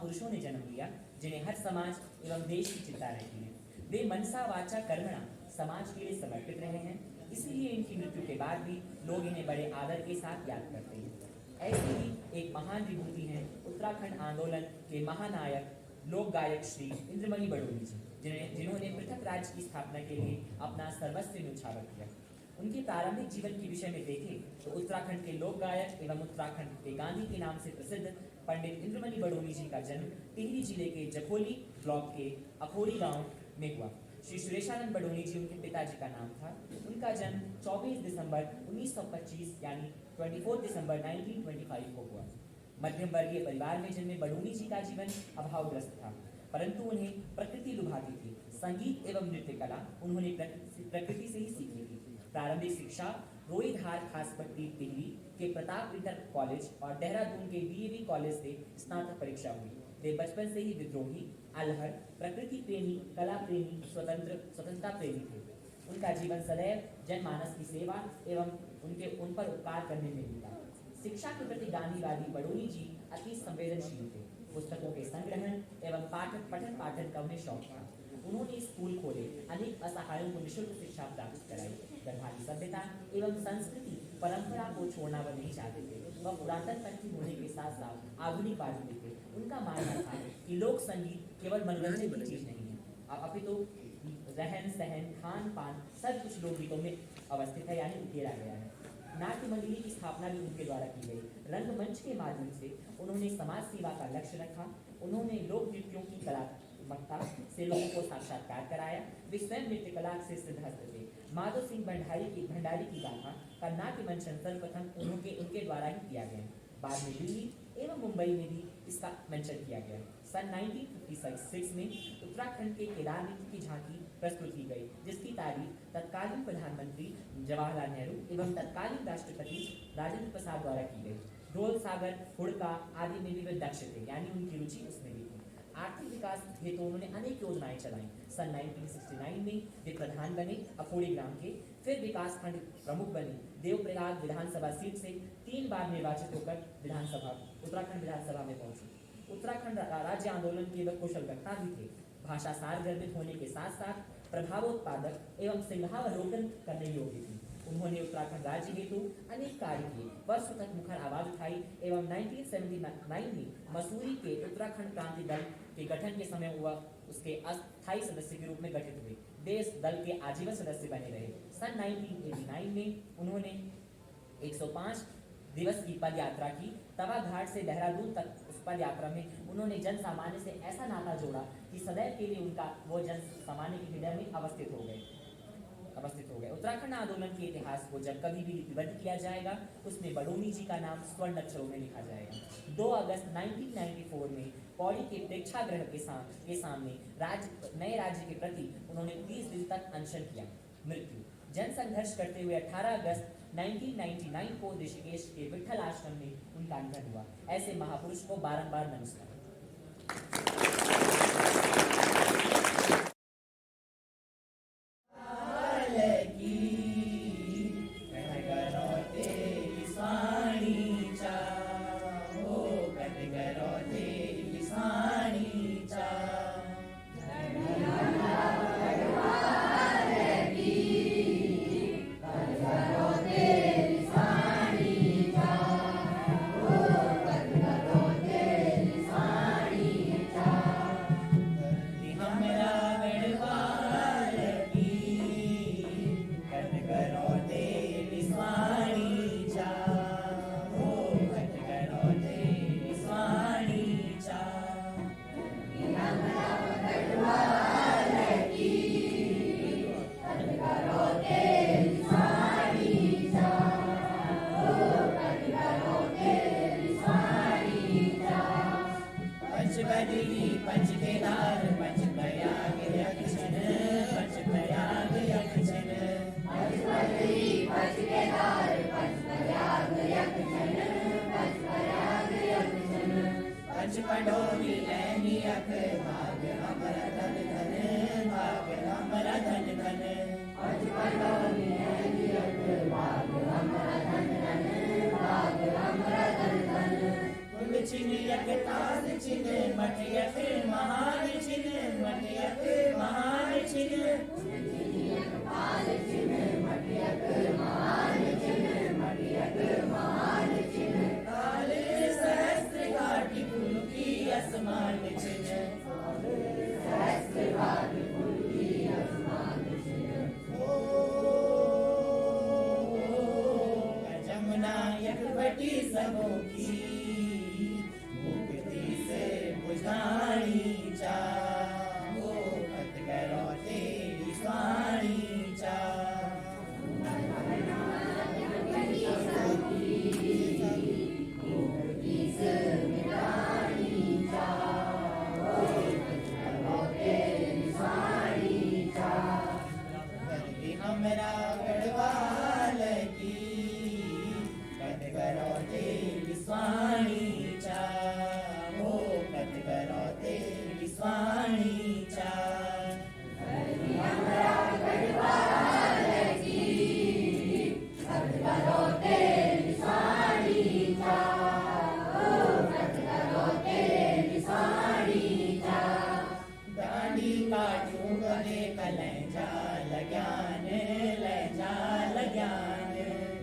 महापुरुषों ने जन्म लिया जिन्हें हर समाज एवं देश की चिंता रहती है। वे मनसा वाचा कर्मणा समाज के लिए समर्पित रहे हैं, इसलिए इनकी मृत्यु के बाद भी लोग इन्हें बड़े आदर के साथ याद करते हैं। ऐसी ही एक महान विभूति है उत्तराखंड आंदोलन के महानायक लोक गायक श्री इंद्रमणि बडोनी जी, जिन्होंने पृथक राज्य की स्थापना के लिए अपना सर्वस्व न्यौछावर किया। उनके प्रारंभिक जीवन के विषय में देखें तो उत्तराखंड के लोक गायक एवं उत्तराखंड के गांधी के नाम से प्रसिद्ध पंडित इंद्रमणि बडोनी जी का जन्म टिहरी जिले के जखोली ब्लॉक के अखोरी गांव में हुआ। श्री सुरेशानंद बडोनी जी उनके पिताजी का नाम था। उनका जन्म 24 दिसंबर 1925 यानी 24 दिसंबर 1925 को हुआ। मध्यम वर्गीय परिवार में जन्मे बडोनी जी का जीवन अभावग्रस्त था, परंतु उन्हें प्रकृति लुभाती थी। संगीत एवं नृत्य कला उन्होंने प्रकृति से ही सीखी थी। प्रारंभिक शिक्षा रोईधार खासपट्टी टिहरी के प्रताप इंटर कॉलेज और देहरादून के डीएवी कॉलेज से स्नातक परीक्षा हुई। वे बचपन से ही विद्रोही, अलहर, प्रकृति प्रेमी, कला प्रेमी, स्वतंत्रता प्रेमी थे। उनका जीवन सदैव जनमानस की सेवा एवं उन पर उपकार करने में बीता। शिक्षा के प्रति गांधीवादी बडोनी जी अति संवेदनशील थे। पुस्तकों के संग्रहण एवं पठन पाठन का उन्हें शौक था। उन्होंने स्कूल खोले, अनेक असहायों को निःशुल्क शिक्षा प्राप्त कराई। गढ़वाली सभ्यता एवं संस्कृति परंपरा को छोड़ना वह नहीं चाहते थे। वह पुरातन पंथी होने के साथ साथ आधुनिकवादी थे। उनका मानना था कि लोक संगीत केवल मनोरंजन की चीज नहीं है, अपितु रहन सहन, खान पान सब कुछ लोकगीतों में अवस्थित है, यानी उकेरा गया है। नाट्य मंडली की स्थापना भी उनके द्वारा की गई। रंगमंच के माध्यम से उन्होंने समाज सेवा का लक्ष्य रखा। उन्होंने लोक नृत्यों की कलात्मकता से लोगों को साक्षात्कार कराया। वे स्वयं नृत्य कला से सिद्धहस्त थे। माधव सिंह भंडारी की गाथा का नाट्य मंचन सर्वप्रथम उनके द्वारा ही किया गया। बाद में दिल्ली एवं मुंबई में भी इसका मंचन किया गया। सन 1956 में उत्तराखंड के केदारनाथ की झांकी प्रस्तुत की गई, जिसकी तारीफ तत्कालीन प्रधानमंत्री जवाहरलाल नेहरू एवं तत्कालीन राष्ट्रपति राजेंद्र प्रसाद द्वारा की गई। ढोल सागर, हुड़का आदि में भी वे दक्ष थे, यानी उनकी रुचि उसमें भी थी। आर्थिक विकास हेतु उन्होंने अनेक योजनाएं चलाई। सन 1969 में वे प्रधान बने अखोड़ी ग्राम के, फिर विकास खंड प्रमुख बने। देवप्रयाग विधानसभा सीट से 3 बार निर्वाचित होकर उत्तराखंड विधानसभा में पहुंचे। उत्तराखंड राज्य आंदोलन के वह कुशल वक्ता भी थे। भाषा सारगर्भित होने के साथ साथ प्रभावोत्पादक एवं सिंहावलोकन करने योग्य थी। उन्होंने उत्तराखंड राज्य हेतु अनेक कार्य किए, वर्षों तक मुखर आवाज उठाई एवं 1979 में मसूरी के उत्तराखंड क्रांति दल के गठन के समय वह उसके अस्थायी सदस्य के रूप में गठित हुए। वे इस दल के आजीवन सदस्य बने रहे। सन 1989 में उन्होंने 105 दिवस की पद यात्रा की। तवा घाट से देहरादून तक उस पद यात्रा में उन्होंने जन सामान्य से ऐसा नाता जोड़ा कि सदैव के लिए उनका वो जन सामान्य के हृदय में अवस्थित हो गए। उत्तराखंड आंदोलन के इतिहास को जब कभी भी लिपिबद्ध किया जाएगा, उसमें बडोनी जी का नाम स्वर्ण अक्षरों में लिखा जाएगा। 2 अगस्त 1994 में पौड़ी के प्रेक्षागृह के सामने नए राज्य के प्रति उन्होंने 30 दिन तक अनशन किया। मृत्यु जन संघर्ष करते हुए 18 अगस्त 1999 को ऋषिकेश के विठल आश्रम में उनका निधन हुआ। ऐसे महापुरुष को बारंबार नमस्कार। चिन मटियक महान चिन्ह काले सहस्त्र घाटी फूल की असमान चिन्ह जमुना यकवटी सबों की मुक्ति से बुझानी चा वो पत करो तेरी स्वाणी चा हमरा गढ़वाल की कट करो तेरी स्वाणी चा हो कट करो तेरी स्वाणी चा हमरा गढ़वाल की कट करो तेरी स्वाणी चा हो कट करो तेरी स्वाणी चा दाढ़ी काटूं गले कले जा लगान ले जा लगान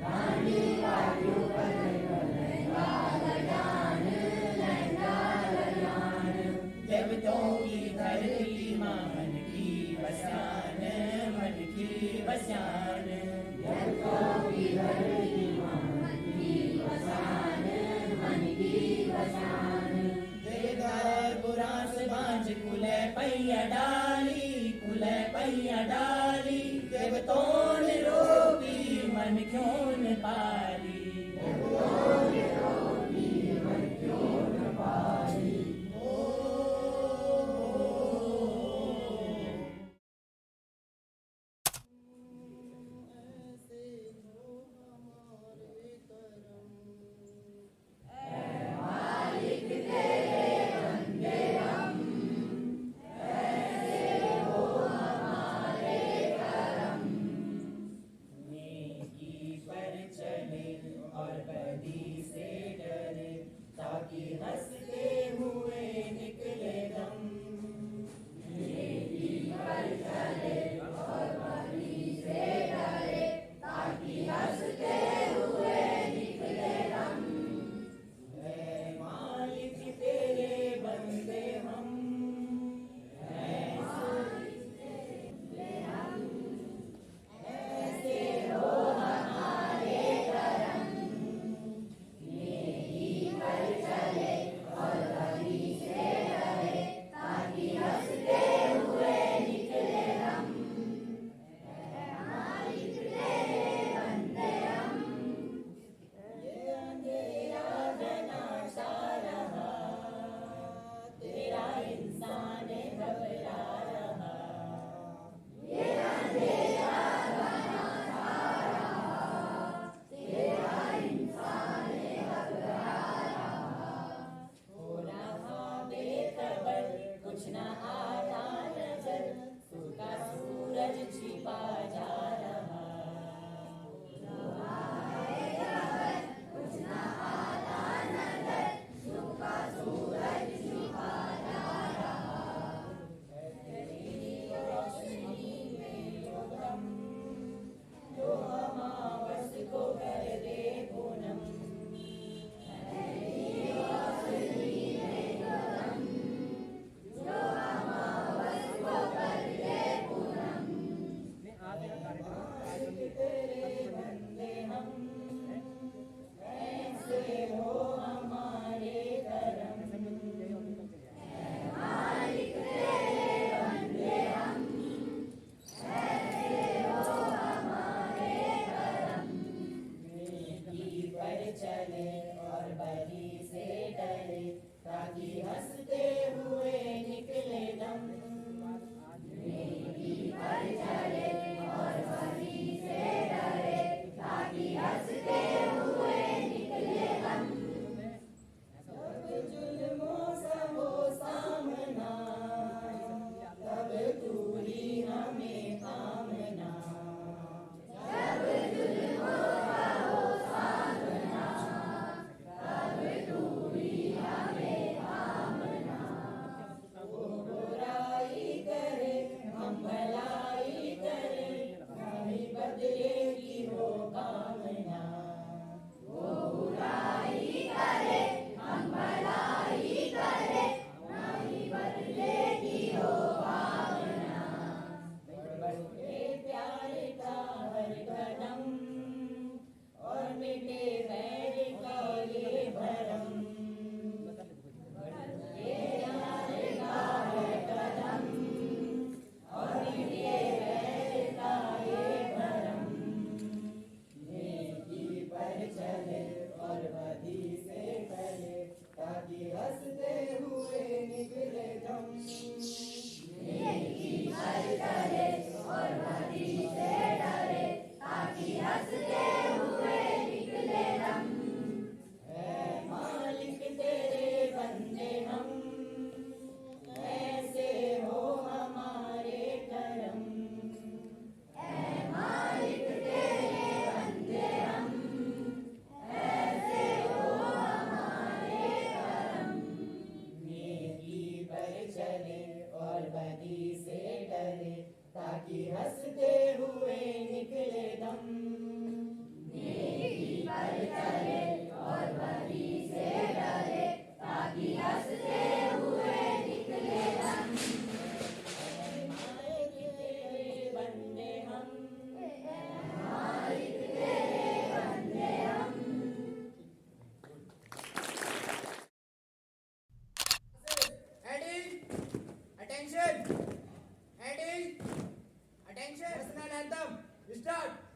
दाढ़ी काटूं गले कले जा लगान ले जा लगान देवतों की धरती मां मन की बसान देवतों की धरती मां मन की बसान देवदार बुरा से बांझ कुले पैया डाली देवतों ने रोकी मन क्यों न पाली देवतों ने रोकी मन क्यों न पाली start